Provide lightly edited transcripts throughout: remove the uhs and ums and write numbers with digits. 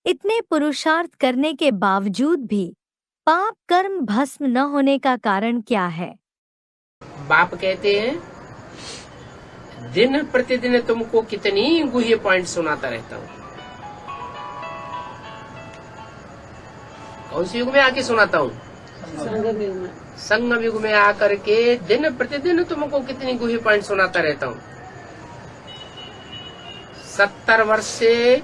इतने पुरुषार्थ करने के बावजूद भी पाप कर्म भस्म न होने का कारण क्या है? बाप कहते हैं दिन प्रतिदिन तुमको कितनी गुह्य पॉइंट सुनाता रहता हूँ। कौन सी युग में आके सुनाता हूँ? संगम युग में आकर के दिन प्रतिदिन तुमको कितनी गुह्य पॉइंट सुनाता रहता हूँ। 70 वर्ष से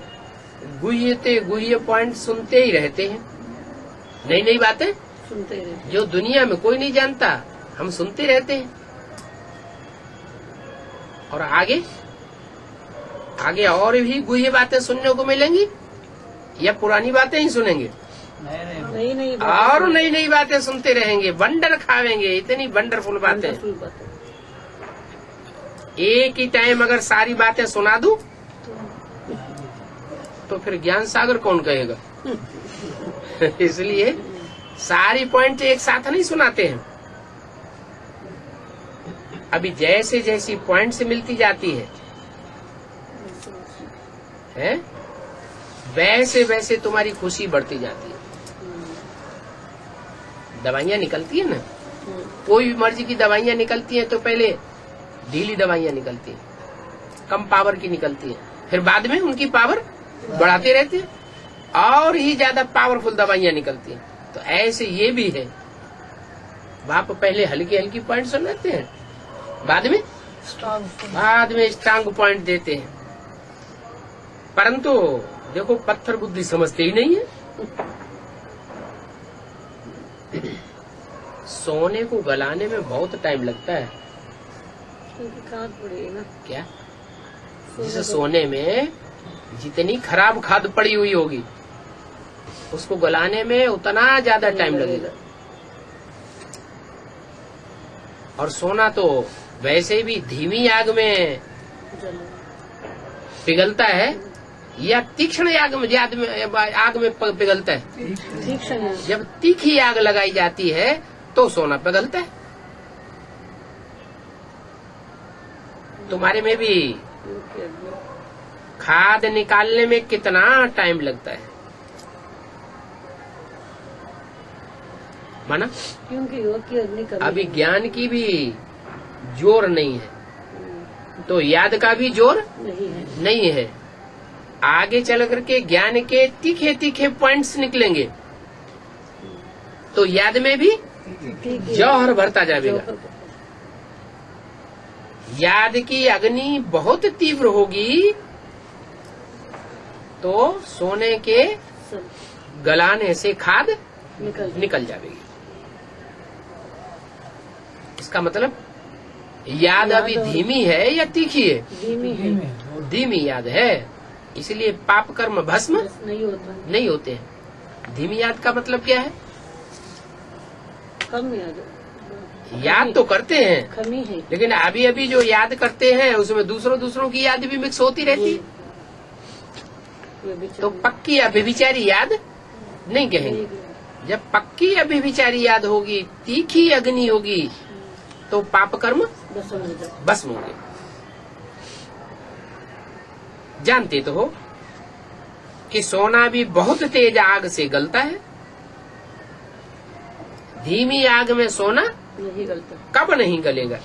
गुह्य पॉइंट सुनते ही रहते हैं। नई नई बातें सुनते रहते, जो दुनिया में कोई नहीं जानता हम सुनते रहते हैं। और आगे आगे और भी गुह्य बातें सुनने को मिलेंगी या पुरानी बातें ही सुनेंगे? और नई नई बातें सुनते रहेंगे, वंडर खावेंगे, इतनी वंडरफुल बातें। एक ही टाइम अगर सारी बातें सुना दूं तो फिर ज्ञान सागर कौन कहेगा? इसलिए सारी पॉइंट एक साथ नहीं सुनाते हैं। अभी जैसे जैसी पॉइंट से मिलती जाती है वैसे वैसे तुम्हारी खुशी बढ़ती जाती है। दवाइयाँ निकलती है ना, कोई भी मर्जी की दवाइयाँ निकलती हैं तो पहले ढीली दवाइयाँ निकलती हैं, कम पावर की निकलती हैं, फिर बाद में उनकी पावर बढ़ाते रहते हैं और ही ज्यादा पावरफुल दवाइयाँ निकलती हैं। तो ऐसे ये भी है, बाप पहले हल्की हल्की पॉइंट सुनाते हैं, बाद में स्ट्रांग पॉइंट देते हैं। परंतु देखो पत्थर बुद्धि समझते ही नहीं है। सोने को गलाने में बहुत टाइम लगता है। क्या? जैसे सोने में जितनी खराब खाद पड़ी हुई होगी उसको गलाने में उतना ज्यादा टाइम लगेगा। और सोना तो वैसे भी धीमी आग में पिघलता है या तीक्ष्ण आग में पिघलता है? जब तीखी आग लगाई जाती है तो सोना पिघलता है। तुम्हारे में भी खाद निकालने में कितना टाइम लगता है माना? क्योंकि अभी ज्ञान की भी जोर नहीं है तो याद का भी जोर नहीं है। आगे चल करके ज्ञान के तीखे तीखे पॉइंट्स निकलेंगे तो याद में भी जौहर भरता जाएगा। याद की अग्नि बहुत तीव्र होगी तो सोने के गलाने से खाद निकल जाएगी। इसका मतलब याद अभी धीमी है या तीखी है? धीमी याद है, इसलिए पाप कर्म भस्म नहीं होते हैं। धीमी याद का मतलब क्या है? कम याद तो करते हैं लेकिन अभी अभी जो याद करते हैं उसमें दूसरों की याद भी मिक्स होती रहती है। तो पक्की अभिविचारी याद नहीं कहेंगे। जब पक्की अभिविचारी याद होगी, तीखी अग्नि होगी तो पाप कर्म भस्म होंगे। जानते तो हो कि सोना भी बहुत तेज आग से गलता है। धीमी आग में सोना नहीं गलता, कब नहीं गलेगा?